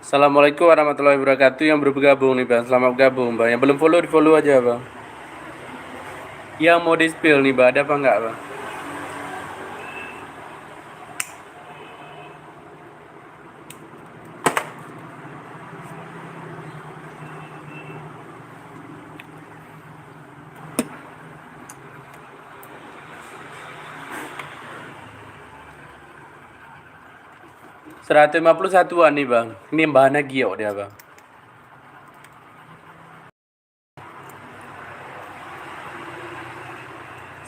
Assalamualaikum warahmatullahi wabarakatuh. Yang baru bergabung nih bang, selamat bergabung bang. Yang belum follow di follow aja bang. Yang mau di spill nih bang, ada apa enggak bang? Rp151 nih bang. Ini bahannya giok dia bang.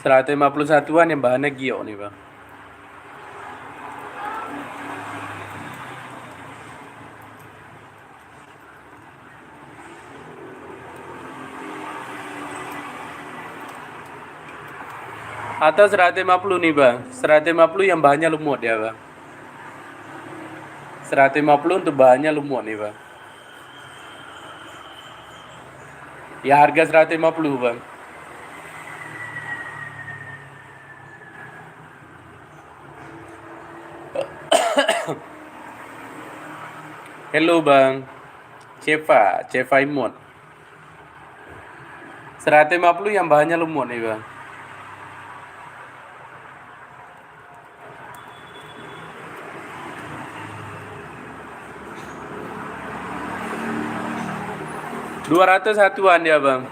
Rp151 yang bahannya giok nih bang. Atau 150 nih bang. 150 yang bahannya lumut ya bang. 150 untuk bahannya lumut nih bang. Ya harga 150 bang. Hello bang. Ceva Imut. 150 yang bahannya lumut nih bang. Rp200 ya bang.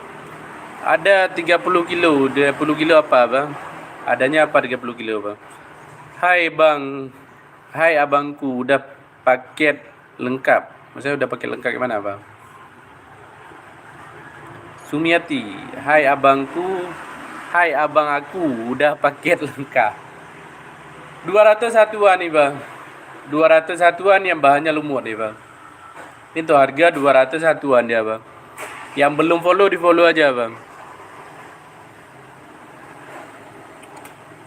Ada 30 kilo. 30 kilo apa bang? Adanya apa 30 kilo bang? Hai bang. Hai abangku, udah paket lengkap. Maksudnya udah paket lengkap gimana bang? Sumiati, hai abangku. Hai abang aku, udah paket lengkap. Rp201 nih bang. Rp201 yang bahannya lumut nih bang. Itu harga Rp201 ya bang. Yang belum follow di follow aja bang.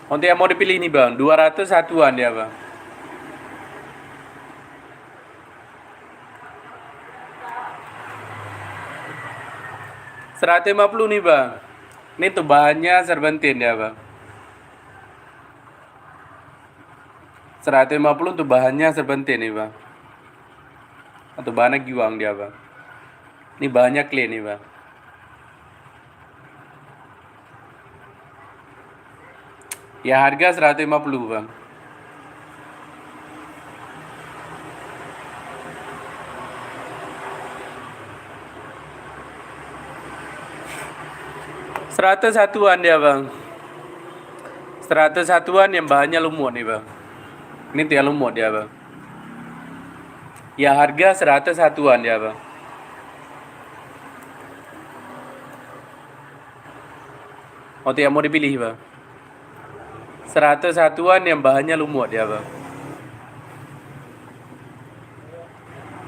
Untuk yang mau dipilih nih bang, Rp201 ya bang. 150 nih bang. Ini tuh bahannya serpentin ya bang. 150 tuh bahannya serpentin nih bang. Atau bahannya giwang dia bang. Ini bahannya clean nih bang. Ya harga 150 bang. Seratus satuan dia bang. 100 satuan yang bahannya lumut nih bang. Ini tuh yang lumut dia bang. Ya harga 100 satuan dia bang. Oh tuh yang mau dipilih bang. 100 satuan yang bahannya lumut dia bang.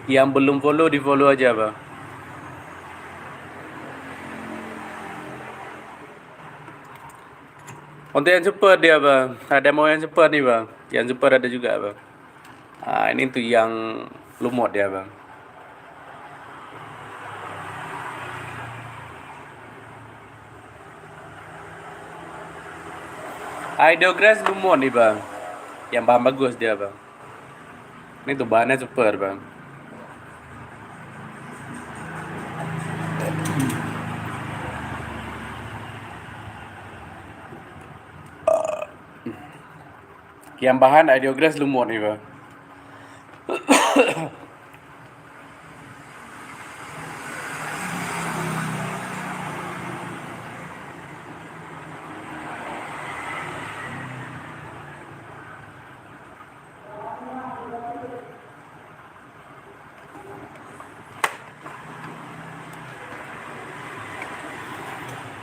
Yang belum follow di follow aja bang. Untuk yang super dia bang. Ada mau yang super nih bang. Yang super ada juga bang. Ini tuh yang lumut dia bang. Ideograss lumut nih bang. Yang bahan bagus dia bang. Ini tuh bahannya super bang. Yang bahan Ideograss lumut nih bang.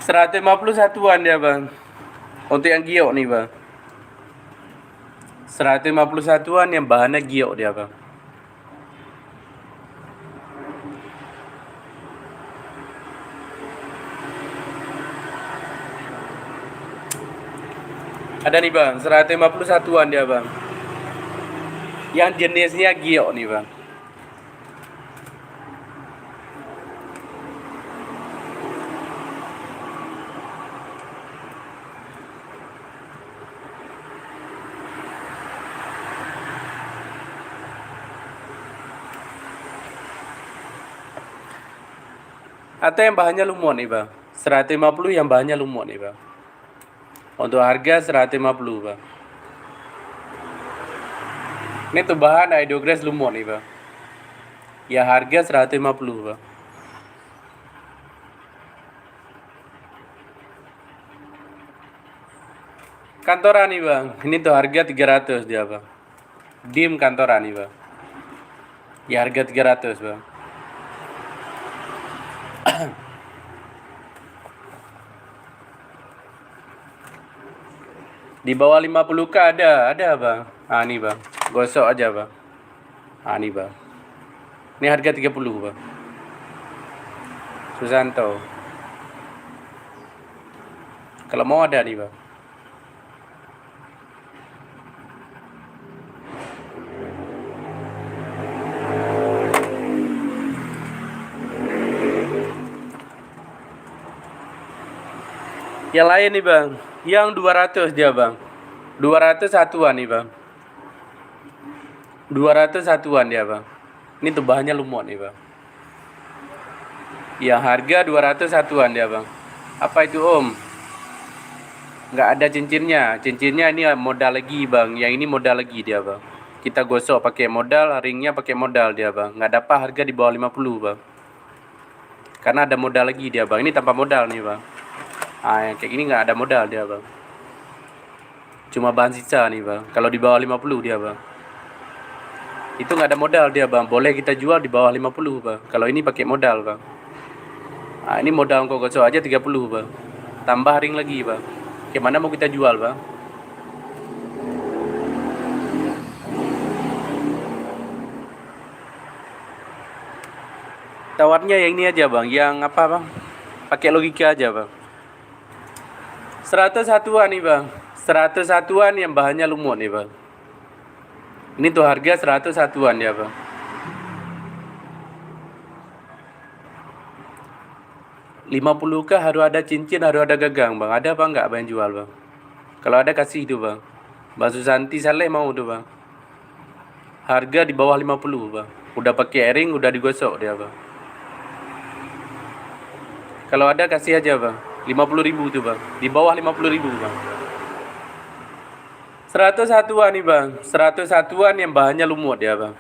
Rp150 dia bang. Untuk yang giok nih bang. 150 yang bahannya giok dia bang. Ada nih bang, 150 dia bang. Yang jenisnya giok nih bang. Atau yang bahannya lumut nih bang. 150 yang bahannya lumut nih bang. Untuk harga 150 bang. Ini tuh bahan Ideograss lumut nih bang. Ya harga 150 bang. Kantoran nih bang. Ini tuh harga 300 dia bang. Dim kantoran nih bang. Ya harga 300 bang. Di bawah 50k ada bang. Nih bang. Gosok aja bang. Nih bang. Ini harga 30 bang. Susanto. Kalau mau ada nih bang. Yang lain nih bang. Yang 200 dia bang. 200 satuan nih bang. 200 satuan dia bang. Ini tuh bahannya lumut nih bang. Yang harga 200 satuan dia bang. Apa itu om? Nggak ada cincinnya. Cincinnya ini modal lagi bang. Yang ini modal lagi dia bang. Kita gosok pakai modal, ringnya pakai modal dia bang. Nggak dapat harga di bawah 50 bang. Karena ada modal lagi dia bang. Ini tanpa modal nih bang. Yang kayak gini nggak ada modal dia bang. Cuma bahan sisa nih bang. Kalau di bawah 50 dia bang. Itu nggak ada modal dia bang. Boleh kita jual di bawah 50 bang. Kalau ini pakai modal bang. Ini modal kok gosok aja 30 bang. Tambah ring lagi bang. Gimana mau kita jual bang? Tawarnya yang ini aja bang. Yang apa bang? Pakai logika aja bang. 100 satuan nih bang. 100 satuan yang bahannya lumut nih bang. Ini tuh harga 100 satuan ya bang. 50 kah harus ada cincin, harus ada gagang bang. Ada apa enggak bang yang jual bang? Kalau ada kasih itu bang. Bang Susanti Saleh mau tuh bang. Harga di bawah 50 bang. Udah pakai airing, udah digosok dia bang. Kalau ada kasih aja bang. 50.000 tuh bang. Di bawah 50.000 bang. 101-an nih bang. 101-an yang bahannya lumut ya bang.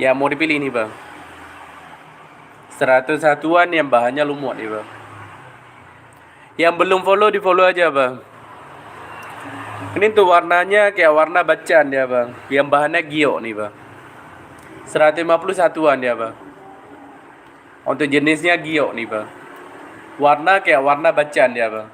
Ya mau dipilih nih bang. 101-an yang bahannya lumut nih bang. Yang belum follow di follow aja bang. Ini tuh warnanya kayak warna bacan ya bang. Yang bahannya giok nih bang. 151-an ya bang. Untuk jenisnya giok nih bang. Warna kayak warna bacan ya bang.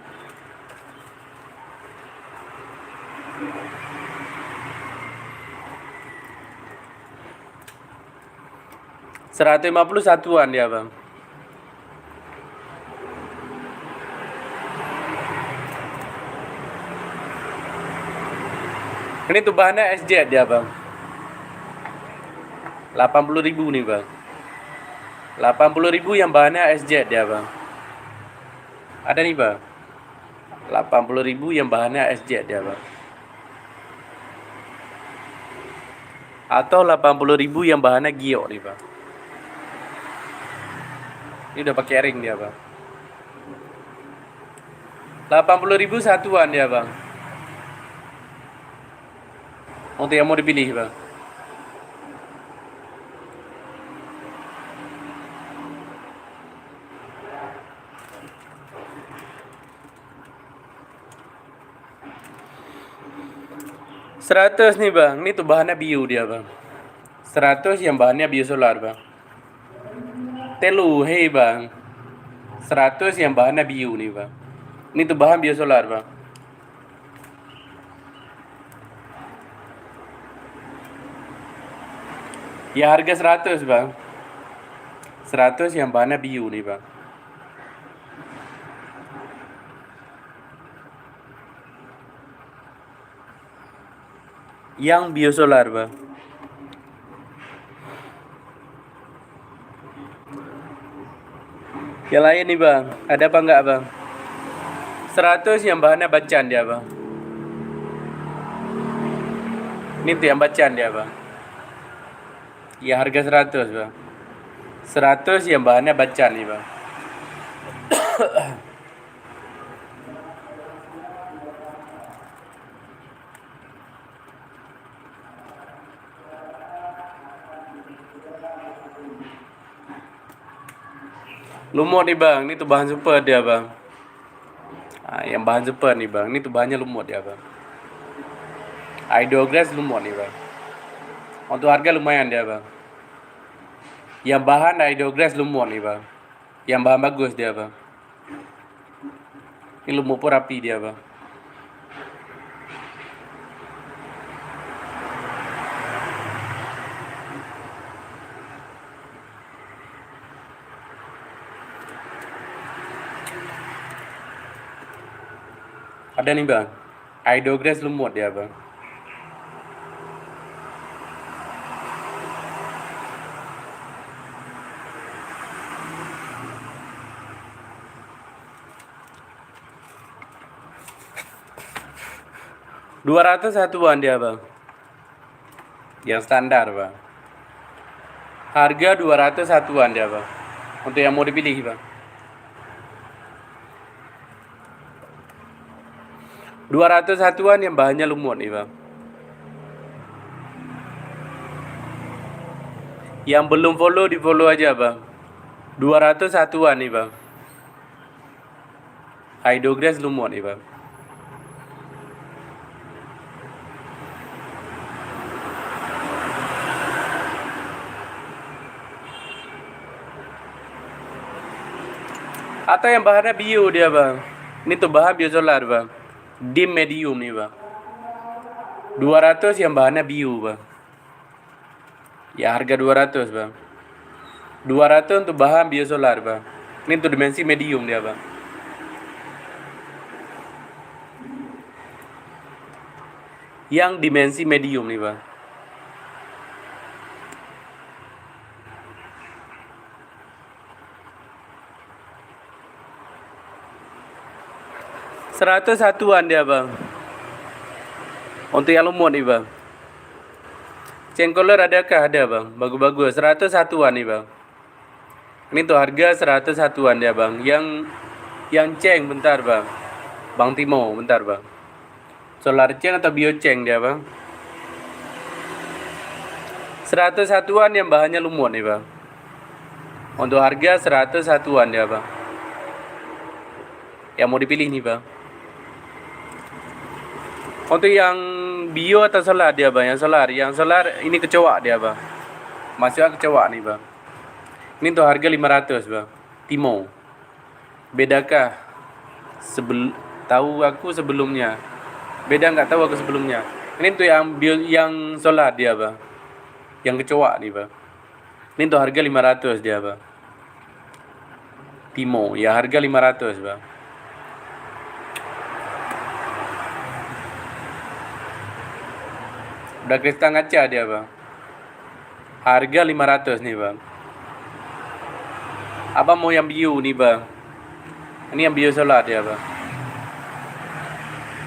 Rp151-an ya bang. Ini tuh bahannya SZ ya bang. 80.000 nih bang. 80.000 yang bahannya SZ ya bang. Ada nih bang. 80.000 yang bahannya SZ ya bang. Atau 80.000 yang bahannya giok nih bang. Ini udah pakai ring dia bang. 80.000 satuan ya bang. Untuk yang mau dipilih bang. Seratus nih bang, ini tuh bahannya bio dia bang. 100 yang bahannya biosolar bang. Telu, hei bang. 100 yang bahannya bio nih bang. Ini tuh bahan biosolar bang. Ya harga 100 bang. 100 yang bahannya bio nih bang. Yang biosolar bang. Yang lain nih bang, ada apa enggak bang? 100 yang bahannya bacan dia bang. Ini tuh yang bacan dia bang. Ya harga 100 bang. 100 yang bahannya bacan nih bang. Lumut nih bang, ini tuh bahan super dia bang. Yang bahan super nih bang, ini tuh bahannya lumut dia bang. Ideoglass lumut nih bang. Untuk harga lumayan dia bang. Yang bahan Ideoglass lumut nih bang. Yang bahan bagus dia bang. Ini lumut pun rapi dia bang. Ada nih bang, Ideoglass lumut dia bang. Rp200 dia bang. Yang standar bang. Harga Rp200 dia bang. Untuk yang mau dipilih bang. 201-an yang bahannya lumut nih bang. Yang belum follow di follow aja bang. 201-an nih bang. Ideoglass lumut nih bang. Atau yang bahannya bio dia bang. Ini tuh bahan biosolar bang. Dim medium nih bang. 200 yang bahannya bio bang. Ya harga 200 bang. 200 untuk bahan biosolar bang. Ini untuk dimensi medium dia bang. Yang dimensi medium nih bang. 101-an dia bang. Untuk yang lumut nih bang. Cengkoler adakah? Ada bang. Bagus-bagus. 101-an nih bang. Ini tuh harga 101-an dia bang. Yang ceng bentar bang. Bang Timo bentar bang. Solar ceng atau bio ceng dia bang. 101-an yang bahannya lumut nih bang. Untuk harga 101-an dia bang. Yang mau dipilih nih bang. Untuk yang bio atau solar dia bang. Yang solar ini kecoak dia bang. Masih kecoak nih bang. Ini tuh harga 500 bang. Timo. Bedakah? Tahu aku sebelumnya. Beda nggak tahu aku sebelumnya. Ini tuh yang solar dia bang. Yang kecoak nih bang. Ini tuh harga 500 dia bang. Timo. Ya harga 500 bang. Udah kristal ngaca dia bang. Harga 500 nih bang. Abang mau yang bio nih bang. Ini yang bio solar dia bang.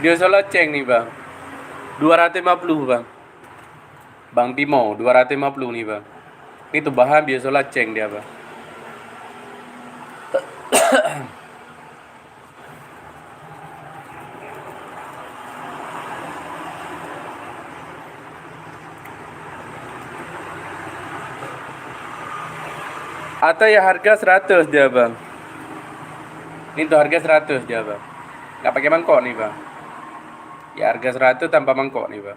Bio solar ceng nih bang. 250 bang. Bang Timo 250 nih bang. Ini tuh bahan bio solar ceng dia bang. Atau ya harga 100 dia bang. Ini tuh harga 100 dia bang. Nggak pakai mangkok nih bang. Ya harga 100 tanpa mangkok nih bang.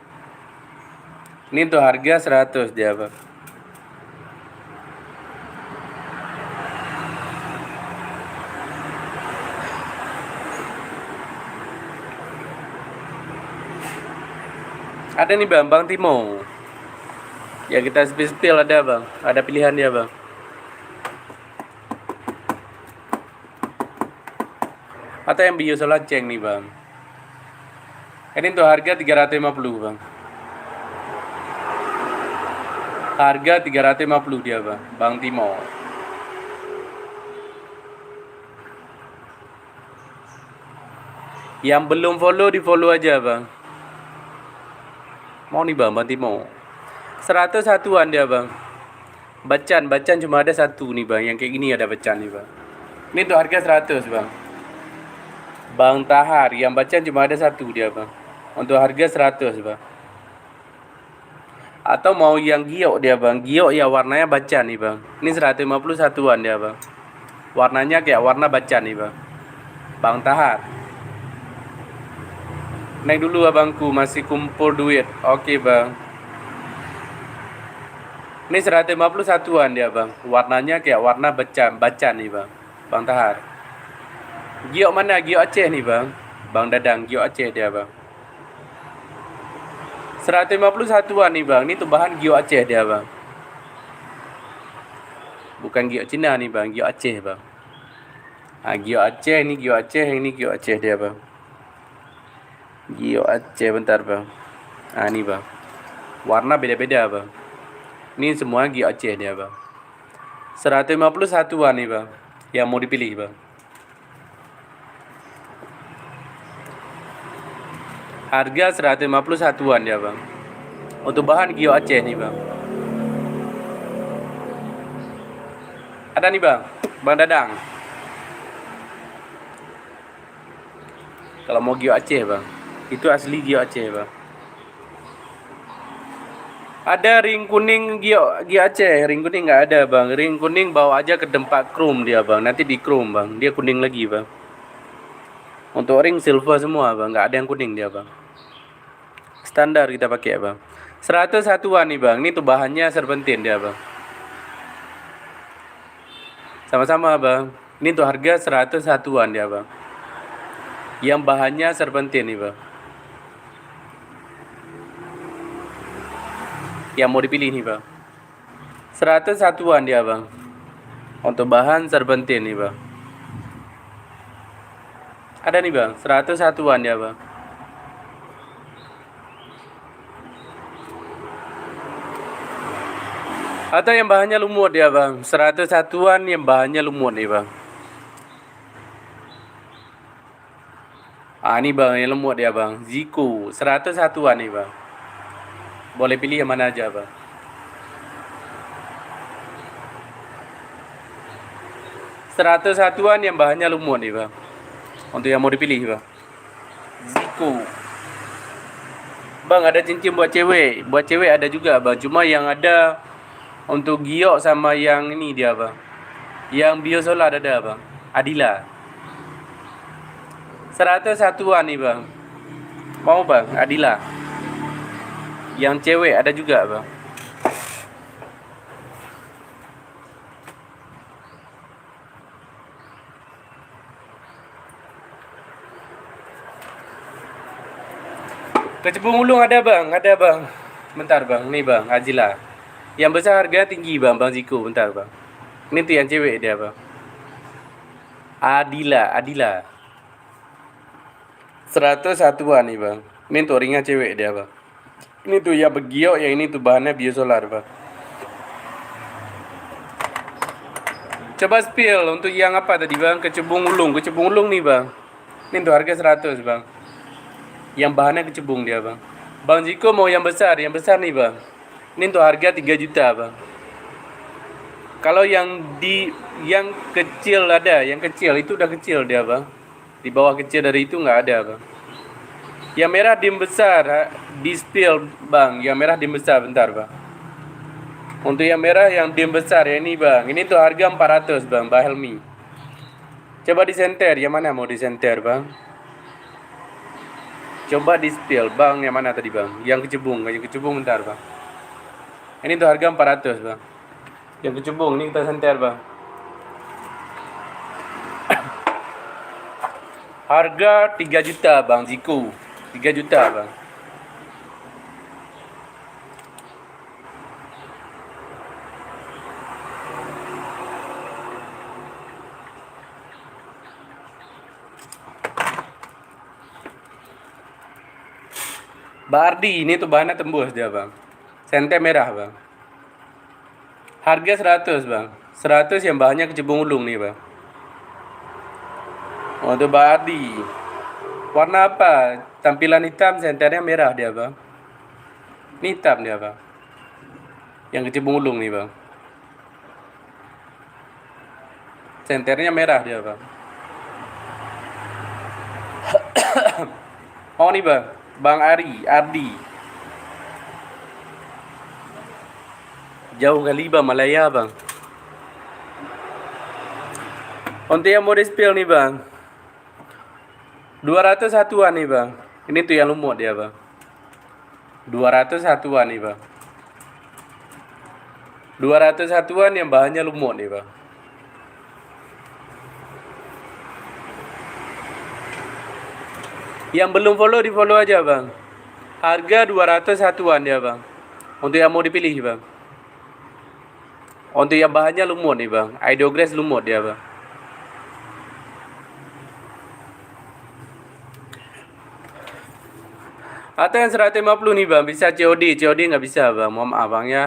Ini tuh harga 100 dia bang. Ada nih bang, Bang Timo. Ya kita spill ada bang. Ada pilihan dia bang. Atau yang bio solar ceng nih bang. Ini tuh harga 350 bang. Harga 350 dia bang. Bang Timo. Yang belum follow di follow aja bang. Mau nih bang, Bang Timo. 101-an dia bang. Bacan cuma ada satu nih bang. Yang kayak gini ada bacan nih bang. Ini tuh harga 100 bang. Bang Tahar, yang bacan cuma ada satu dia bang. Untuk harga 100 bang. Atau mau yang giok dia bang. Giok ya warnanya bacan nih bang. Ini 151-an dia bang. Warnanya kayak warna bacan nih bang. Bang Tahar. Naik dulu abangku, masih kumpul duit. Oke bang. Ini 151-an dia bang. Warnanya kayak warna bacan nih bang. Bang Tahar. Giok mana? Giok Aceh nih bang. Bang Dadang, giok Aceh dia bang. 151-an nih bang. Ini tuh bahan giok Aceh dia bang. Bukan giok Cina nih bang, giok Aceh bang. Giok Aceh, ini giok Aceh, ini giok Aceh dia bang. Giok Aceh bentar bang. Ini bang. Warna beda-beda bang. Ini semua giok Aceh dia bang. 151-an nih bang. Yang mau dipilih bang. Harga 151-an ya bang. Untuk bahan giok Aceh nih bang. Ada nih bang, Bang Dadang. Kalau mau giok Aceh bang, itu asli giok Aceh bang. Ada ring kuning giok Aceh, ring kuning nggak ada bang. Ring kuning bawa aja ke tempat chrome dia bang. Nanti di chrome bang, dia kuning lagi bang. Untuk ring silver semua bang, nggak ada yang kuning dia bang. Standar kita pakai bang. 101-an nih bang. Ini tuh bahannya serpentin dia bang. Sama-sama bang. Ini tuh harga 101-an dia bang. Yang bahannya serpentin nih bang. Yang mau dipilih nih bang. 101-an dia bang. Untuk bahan serpentin nih bang. Ada nih bang, 101-an dia bang. Atau yang bahannya lumut dia bang. 101-an yang bahannya lumut nih bang. Ini bang, yang lemot dia bang. Zico, 101-an nih bang. Boleh pilih yang mana aja bang. 101-an yang bahannya lumut nih bang. Untuk yang mau dipilih bang. Zico. Bang, ada cincin buat cewek. Buat cewek ada juga bang. Cuma yang ada untuk giok sama yang ini dia bang. Yang biosolar ada bang. Adila. 101-an nih bang. Mau bang, Adila. Yang cewek ada juga bang. Kecebong ulung ada bang, ada bang. Bentar bang, nih bang, Adila. Yang besar harga tinggi bang, bang Ziko, bentar bang. Ini tuh yang cewek dia bang. Adila. 101-an nih bang. Ini tuh ringnya cewek dia bang. Ini tuh ya begiok, yang ini tuh bahannya biosolar bang. Coba spill untuk yang apa tadi bang? Kecebong ulung nih bang. Ini tuh harga 100 bang. Yang bahannya kecebong dia bang. Bang Ziko mau yang besar nih bang. Ini tuh harga 3 juta bang. Kalau yang kecil ada, yang kecil itu udah kecil dia bang. Di bawah kecil dari itu nggak ada bang. Yang merah dim besar di spill bang. Yang merah dim besar bentar bang. Untuk yang merah yang dim besar ya ini bang. Ini tuh harga 400 bang, Mbak Helmi. Coba disenter, yang mana mau disenter bang? Coba di spill bang, yang mana tadi bang? Yang kecebong bentar bang. Ini tuh harga 400 bang. Yang kecebong ini kita senter bang. Harga 3 juta bang Ziko. 3 juta bang. Bardi ini tuh bahannya tembus dia bang. Sente merah bang. Harga 100 bang. 100 yang bahannya kecebong ulung nih bang. Untuk Bardi. Warna apa? Tampilan hitam, senternya merah dia bang. Ini hitam dia bang. Yang kecebong ulung nih bang. Senternya merah dia bang. Oh nih bang. Bang Ardi. Jauh kali bang, Malaya bang. Untuk yang mau spill nih bang. 201-an nih bang. Ini tuh yang lumut dia bang. 201-an nih bang. 201-an yang bahannya lumut nih bang. Yang belum follow di follow aja bang. Harga 201-an ya bang. Untuk yang mau dipilih bang. Untuk yang bahannya lumut nih bang. Ideogress lumut dia bang. Atau yang 150 nih bang. Bisa COD nggak bisa bang. Mohon maaf bang ya.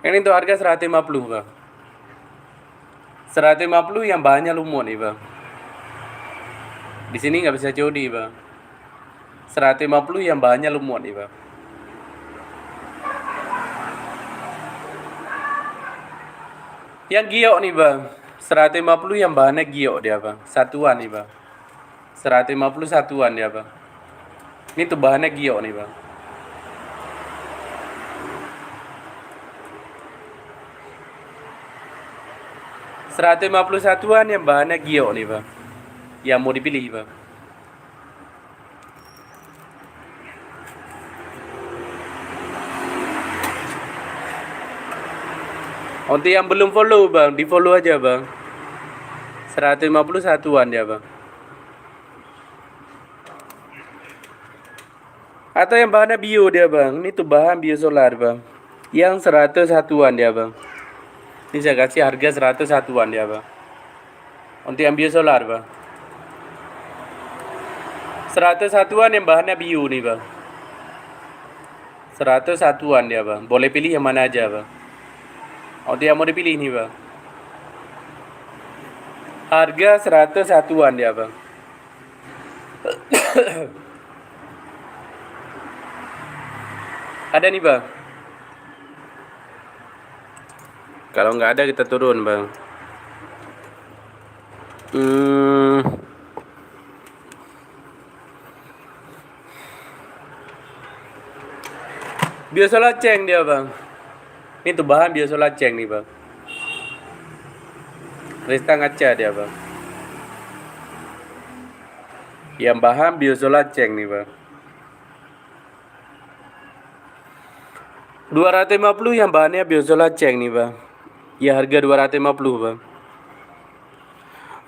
Ini tuh harga 150 bang. 150 yang bahannya lumut nih bang. Di sini nggak bisa COD bang. 150 yang bahannya lumut nih bang. Yang giok nih bang. 150 yang bahannya giok dia bang. Satuan nih bang. 150 satuan dia bang. Ini tuh bahannya giok nih bang. Satuan yang bahannya giok nih bang. Yang mau dipilih bang. Untuk yang belum follow bang, di follow aja bang. 150 satuan ya bang. Atau yang bahannya bio dia bang. Ini tuh bahan biosolar bang. Yang 100 satuan dia bang. Ini saya kasih harga 100 satuan dia bang. Untuk yang biosolar bang. 100 satuan yang bahannya bio nih bang. 100 satuan dia bang. Boleh pilih yang mana aja bang. Untuk yang mau dipilih nih bang. Harga 100 satuan dia bang. Ada nih bang. Kalau nggak ada kita turun bang. Biosolaceng dia bang. Ini tuh bahan biosolaceng nih bang. Resta ngaca dia bang. Yang bahan biosolaceng nih bang. 250 yang bahannya biosolaceng nih bang. Ya harga 250 bang.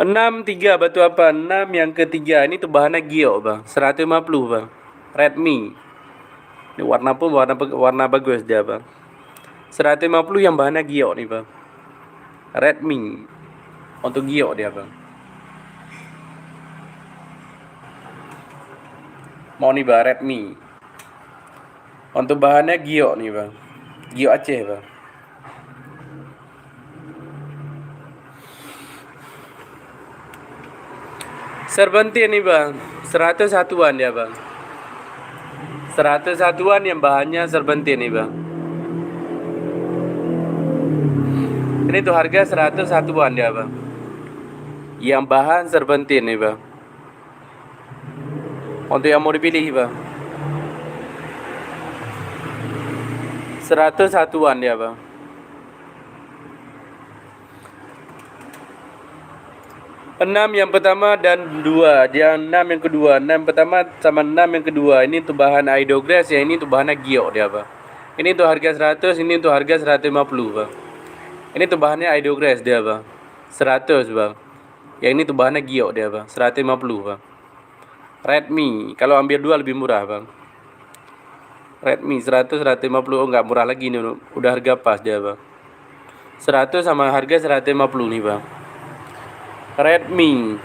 63 batu apa? 6 yang ketiga ini tuh bahannya giok bang. 150 bang. Redmi. Ini warna pun warna bagus dia bang. 150 yang bahannya giok nih bang. Redmi. Untuk giok dia bang. Mau nih bang Redmi. Untuk bahannya giok nih bang. Giok Aceh bang. Serbentin nih bang. 101-an dia bang. 101-an yang bahannya serbentin nih bang. Ini tuh harga 101-an dia bang. Yang bahan serbentin nih bang. Untuk yang mau dipilih bang. 101-an dia bang. Enam yang pertama dan 2. Yang 6 yang kedua. 6 pertama sama 6 yang kedua. Ini tuh bahan Idoglass, yang ini tuh bahannya giok dia bang. Ini tuh harga 100, ini tuh harga 150 bang. Ini tuh bahannya Idoglass dia bang. 100 bang. Yang ini tuh bahannya giok dia bang. 150 bang. Redmi, kalau ambil 2 lebih murah bang. Redmi 100 150, oh enggak murah lagi nih, udah harga pas dia bang. 100 sama harga 150 nih bang. Redmi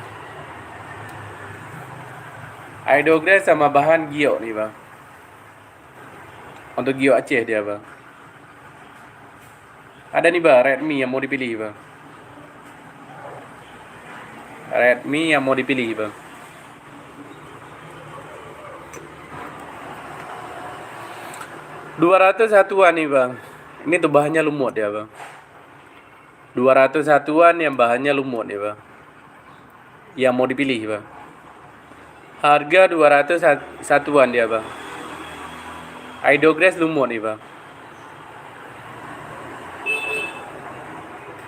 Idoglass sama bahan giok nih bang. Untuk giok Aceh dia bang. Ada nih bang Redmi yang mau dipilih bang. Redmi yang mau dipilih bang. 201-an nih bang. Ini tuh bahannya lumut ya bang. 201-an yang bahannya lumut ya bang. Yang mau dipilih bang. Harga 201-an dia bang. Idoglass lumut nih bang.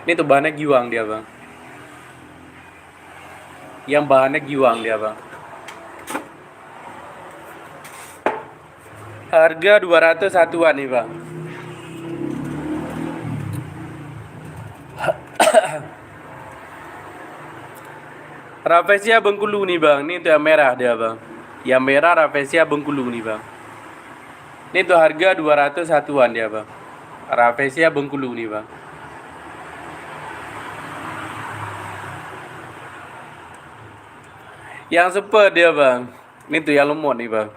Ini tuh bahannya giwang dia bang. Yang bahannya giwang dia bang. Harga 201-an nih bang. Rafflesia Bengkulu nih bang. Ini tuh yang merah dia bang. Yang merah Rafflesia Bengkulu nih bang. Ini tuh harga 201-an dia bang. Rafflesia Bengkulu nih bang. Yang super dia bang. Ini tuh yang lumut nih bang.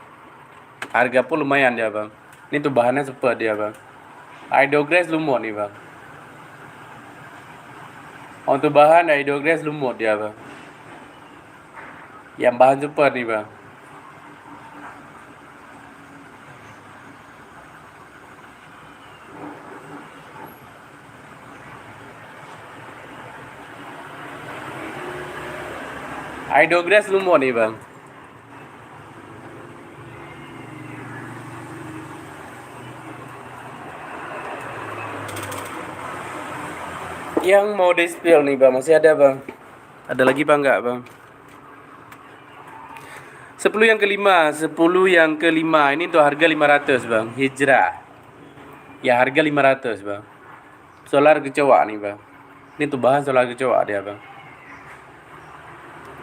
Harga pun lumayan dia bang. Ini tuh bahannya super dia bang. Idoglass lumut nih bang. Untuk bahan Idoglass lumut dia bang. Yang bahan super nih bang. Idoglass lumut nih bang. Yang mau di-spill nih bang, masih ada bang. Ada lagi bang enggak bang? 10 yang kelima, 10 yang kelima. Ini tuh harga 500 bang. Hijrah. Ya harga 500 bang. Solar kecoa nih bang. Ini tuh bahan solar kecoa dia bang.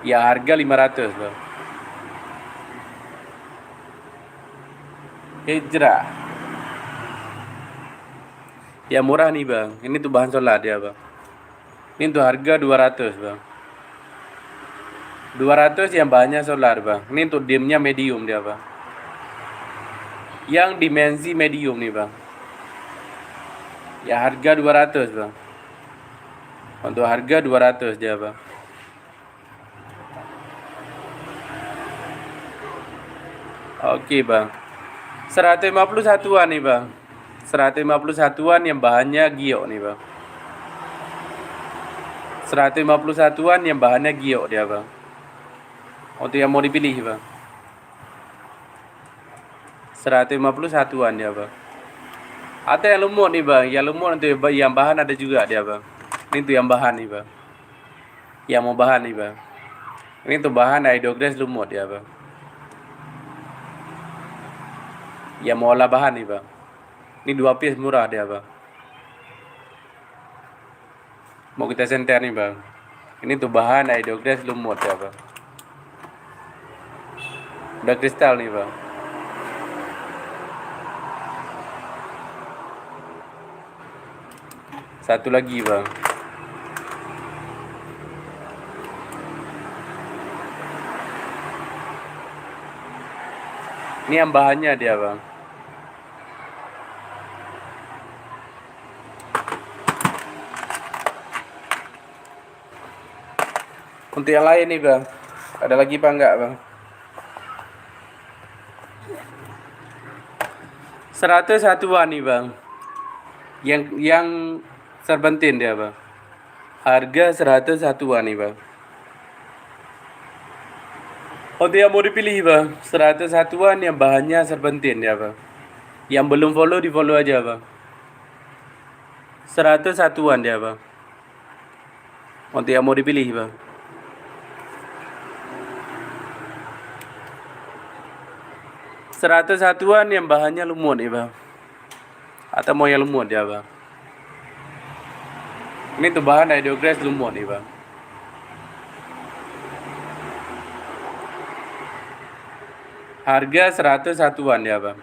Ya harga 500 bang. Hijrah. Ya murah nih bang. Ini tuh bahan solar dia bang. Ini tuh harga 200 bang. 200 yang bahannya solar bang. Ini untuk dimnya medium dia bang. Yang dimensi medium nih bang. Ya harga 200 bang. Untuk harga 200 dia bang. Oke bang. 150 satuan nih bang. 150 satuan yang bahannya giok nih bang. 150 satuan yang bahannya giok dia bang. Untuk yang mau dipilih bang. 150 satuan dia bang. Atau yang lumut nih bang. Yang lumut untuk yang bahan ada juga dia bang. Ini tuh yang bahan nih bang. Yang mau bahan nih bang. Ini tuh bahan Idogres lumut ya bang. Yang mau olah bahan nih bang. Ini 2 piece murah dia bang. Mau kita senter nih bang. Ini tuh bahan Idogres lumut ya bang. Udah kristal nih bang. Satu lagi bang. Ini yang bahannya dia bang. Untuk yang lain nih bang. Ada lagi apa enggak bang? 100 satuan nih bang. Yang serpentin dia bang. Harga 100 satuan nih bang. Untuk yang mau dipilih bang. 100 satuan yang bahannya serpentin ya bang. Yang belum follow di follow aja bang. 100 satuan dia bang. Untuk yang mau dipilih bang. Seratus satuan yang bahannya lumut nih bang. Atau mau yang lumut ya bang. Ini tuh bahan Idogres lumut nih bang. Harga 100 satuan ya bang.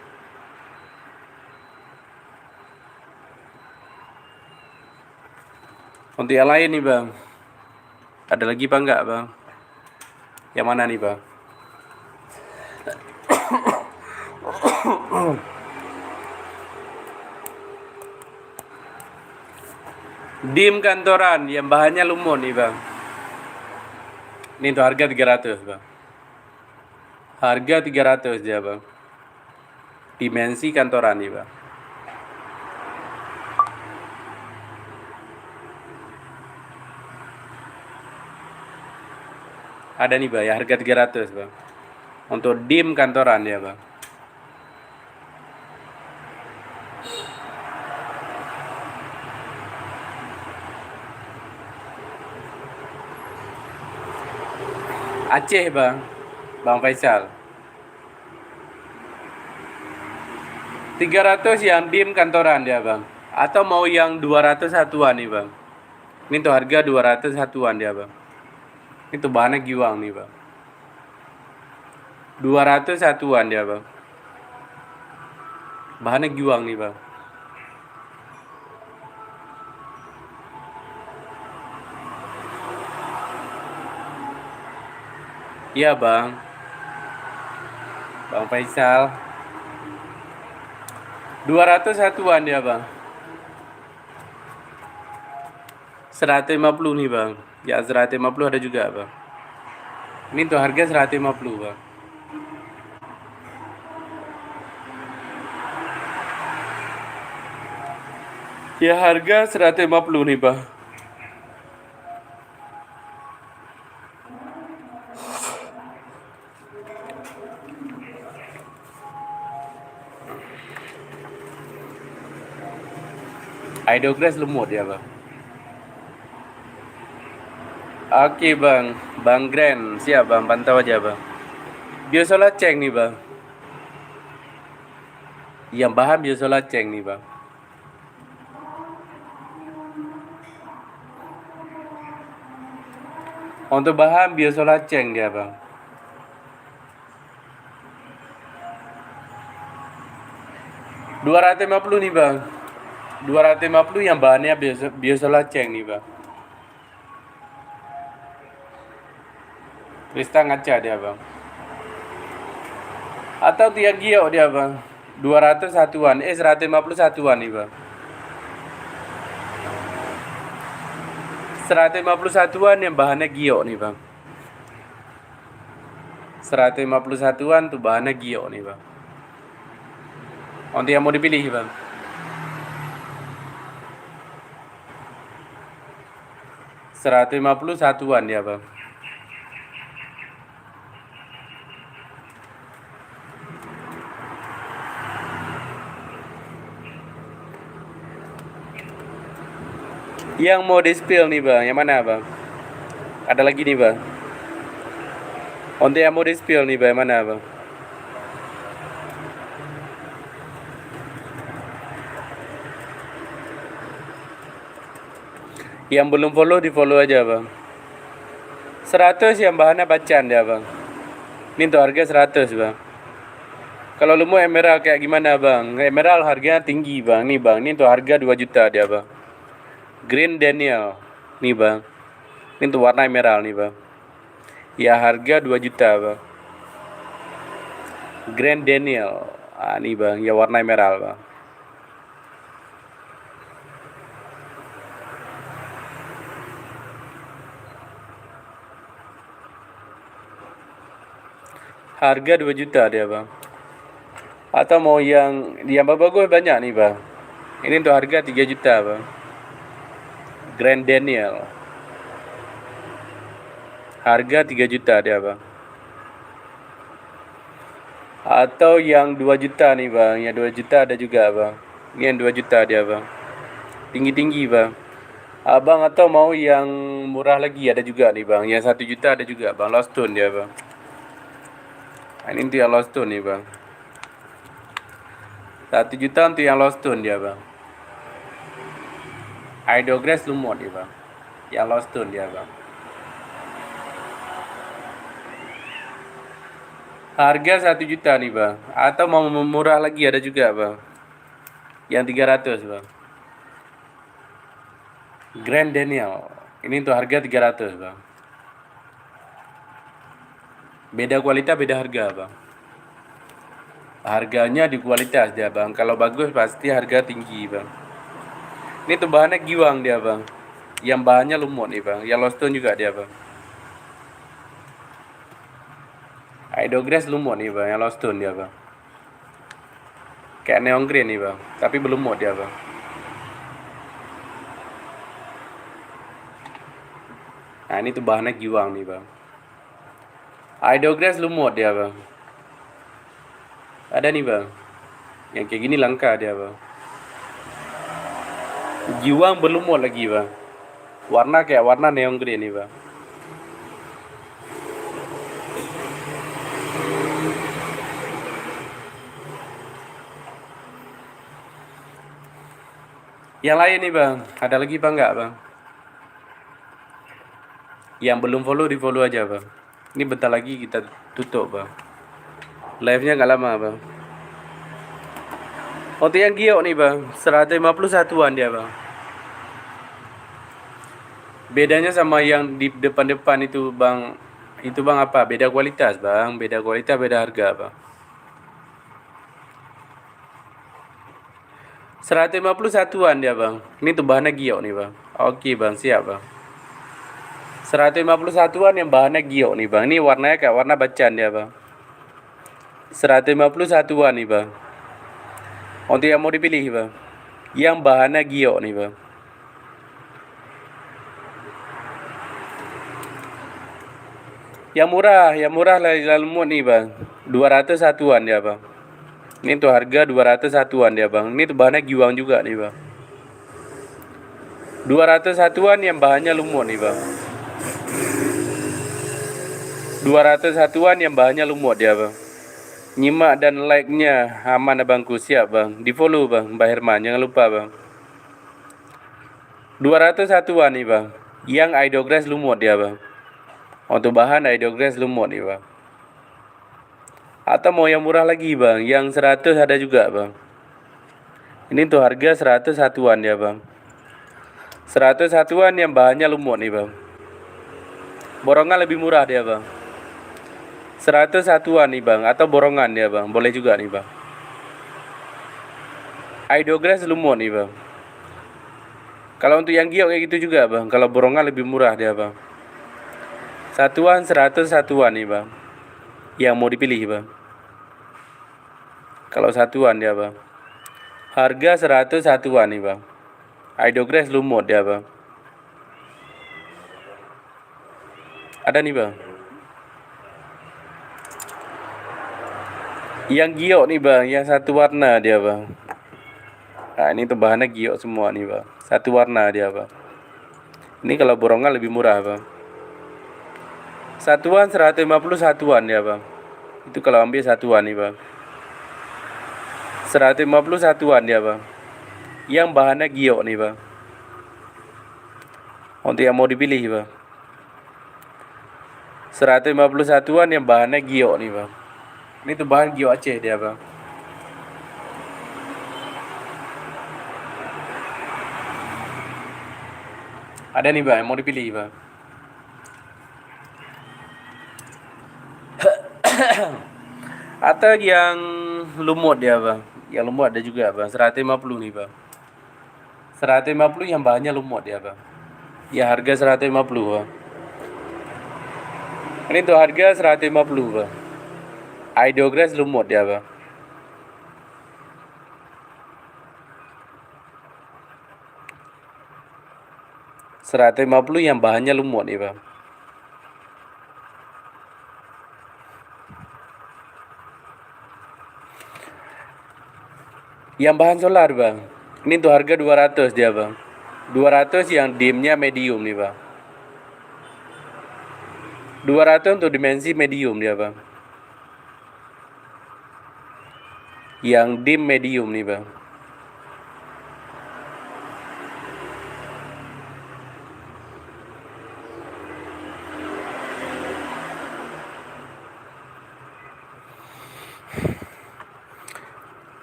Untuk yang lain nih bang. Ada lagi apa enggak bang? Yang mana nih bang? Dim kantoran yang bahannya lumut nih bang. Ini tuh harga 300 bang. Harga 300 dia bang. Dimensi kantoran nih bang. Ada nih bang ya harga 300 bang. Untuk dim kantoran ya bang. Aceh bang. Bang Faisal. 300 yang dim kantoran dia bang. Atau mau yang 200 satuan nih bang. Ini tuh harga 200 satuan dia bang. Itu bahannya giwang nih bang. 200 satuan dia bang. Bahannya giwang nih bang. Iya bang. Bang Faisal. 200 satuan dia bang. 150 nih bang. Ya 150 ada juga bang. Ini tuh harga 150 bang. Ya harga 150 nih bang. Idogres lumut ya bang. Oke bang. Bang Grand. Siap bang. Pantau aja bang. Biosola ceng nih bang. Yang bahan biosola ceng nih bang. Untuk bahan biosola ceng dia bang. 250 nih bang. 250 yang bahannya biosola ceng nih bang. Kristal ngaca dia bang. Atau tiang giok dia bang. 200 satuan. 150 satuan nih bang. 150 satuan yang bahannya giok nih bang. 151-an tuh bahannya giok nih bang. Untuk yang mau dipilih bang. 151-an ya bang. Yang mau di spill nih bang, yang mana bang? Ada lagi nih bang. Untuk yang mau di spill nih bang, yang mana bang? Yang belum follow di follow aja bang. 100 yang bahannya bacaan ya bang. Ini untuk harga 100 bang. Kalau lu mau emerald kayak gimana bang? Emerald harganya tinggi bang. Nih bang, ini untuk harga 2 juta dia bang. Green Daniel. Nih bang. Ini untuk warna emerald nih bang. Ya harga 2 juta bang. Grand Daniel. Ah nih bang, ya warna emerald bang. Harga 2 juta dia bang. Atau mau yang bagus banyak nih bang. Ini untuk harga 3 juta bang. Grand Daniel. Harga 3 juta dia bang. Atau yang 2 juta nih bang. Yang 2 juta ada juga bang. Ini yang 2 juta dia bang. Tinggi-tinggi bang. Abang atau mau yang murah lagi ada juga nih bang. Yang 1 juta ada juga bang. Lost Stone dia bang. Ini untuk yang Lost Stone nih bang. 1 juta untuk yang Lost Stone dia bang. Idogress lumut nih bang. Yang Lost Stone dia bang. Harga 1 juta nih bang. Atau mau murah lagi ada juga bang. Yang 300 bang. Grand Daniel. Ini untuk harga 300 bang. Beda kualitas beda harga bang. Harganya di kualitas dia bang. Kalau bagus pasti harga tinggi bang. Ini tuh bahannya giwang dia bang. Yang bahannya lumut nih bang. Yang Lost Stone juga dia bang. Idogress lumut nih bang. Yang Lost Stone dia bang. Kayak neon green nih bang. Tapi belum lumut dia bang. Nah ini tuh bahannya giwang nih bang. Idogress lumut dia bang. Ada nih bang. Yang kayak gini langka dia bang. Giwang berlumut lagi bang. Warna kayak warna neon green nih bang. Yang lain nih bang. Ada lagi bang nggak bang? Yang belum follow di follow aja bang. Ini bentar lagi kita tutup bang. Live-nya nggak lama bang. Untuk yang giok nih bang, 151-an dia bang. Bedanya sama yang di depan-depan itu bang. Itu bang apa? Beda kualitas bang. Beda kualitas beda harga bang. 151-an dia bang. Ini tuh bahannya giok nih bang. Oke bang, siap bang. 151-an yang bahannya giok nih bang. Ini warnanya kayak warna bacaan dia bang. 151-an nih bang. Untuk yang mau dipilih bang. Yang bahannya giok nih bang. Yang murah lah lemut nih bang. 201-an dia bang. Ini tuh harga 201-an dia bang. Ini tuh bahannya giwang juga nih bang. 201-an yang bahannya lumut nih bang. 201-an yang bahannya lumut dia bang. Nyimak dan like-nya aman abangku, siap bang. Di follow bang, Mbak Herman, jangan lupa bang. 201-an nih bang. Yang Idogress lumut dia bang. Untuk bahan Idogress lumut nih bang. Atau mau yang murah lagi bang, yang 100 ada juga bang. Ini tuh harga 101-an ya bang. 101-an yang bahannya lumut nih bang. Borongan lebih murah dia bang. 101-an nih bang, atau borongan ya bang, boleh juga nih bang. Idogress lumut nih bang. Kalau untuk yang giok kayak gitu juga bang. Kalau borongan lebih murah dia bang. Satuan 101-an nih bang. Yang mau dipilih bang. Kalau satuan dia bang. Harga 100 satuan nih bang. Idogress lumut dia bang. Ada nih bang. Yang giok nih bang, yang satu warna dia bang. Nah ini tuh bahannya giok semua nih bang. Satu warna dia bang. Ini kalau borongan lebih murah bang. Satuan 150 satuan ya bang. Itu kalau ambil satuan nih bang. 150 satuan ya bang. Yang bahannya giok nih bang. Untuk yang mau dipilih bang. 150 satuan yang bahannya giok nih bang. Ini tuh bahan giok Aceh dia bang. Ada nih bang, yang mau dipilih bang. Atau yang lumut dia bang. Yang lumut ada juga bang, 150 nih bang. 150 yang bahannya lumut dia bang. Ya harga 150 bang. Ini tuh harga 150 bang. Idogress lumut dia bang. 150 yang bahannya lumut nih bang. Yang bahan solar bang. Ini tuh harga 200 dia bang. 200 yang dimnya medium nih bang. 200 untuk dimensi medium dia bang. Yang dim medium nih bang.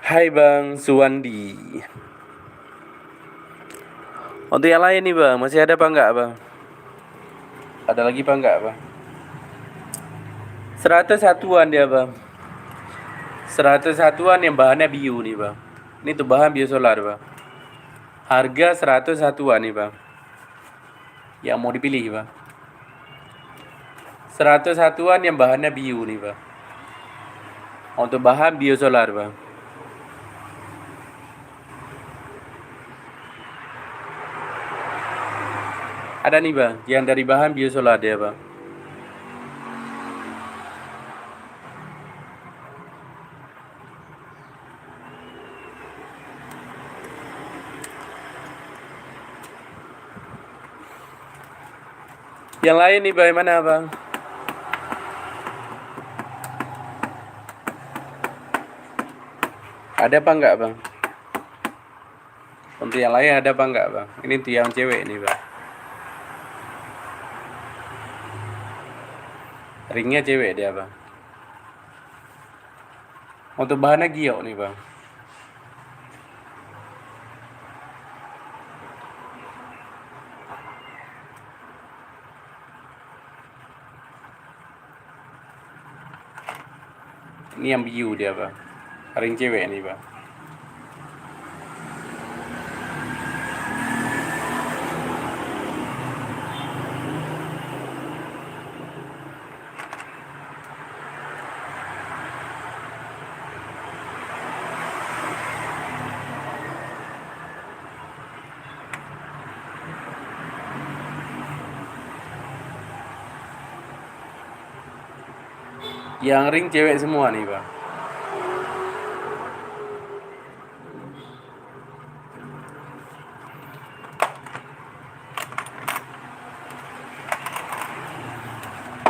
Hai bang Suwandi. Untuk yang lain nih bang, masih ada apa enggak bang? Ada lagi apa enggak bang? 100 satuan dia bang. 100 satuan yang bahannya bio nih bang. Ini tuh bahan biosolar bang. Harga 100 satuan nih bang. Yang mau dipilih bang. 100 satuan yang bahannya bio nih bang. Untuk bahan biosolar bang. Ada nih bang, yang dari bahan biosolar dia bang. Yang lain nih bagaimana bang? Ada apa enggak bang? Untuk yang lain ada apa enggak bang? Ini tuh yang cewek nih bang. Ringnya cewek dia bang. Untuk bahannya giok nih bang. Ini yang biu dia bang. Ring cewek nih bang. Yang ring cewek semua nih bang.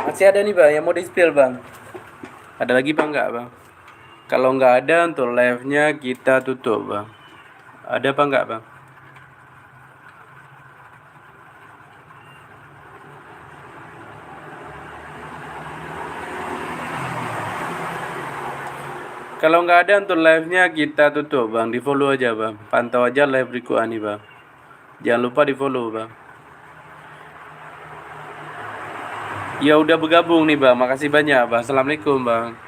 Masih ada nih bang, yang mau di spill bang. Ada lagi bang enggak bang? Kalau nggak ada untuk live-nya kita tutup bang. Ada apa enggak bang? Kalau nggak ada untuk live-nya kita tutup bang. Di follow aja bang. Pantau aja live berikut ini bang. Jangan lupa di follow bang. Ya udah bergabung nih bang. Makasih banyak bang. Assalamualaikum bang.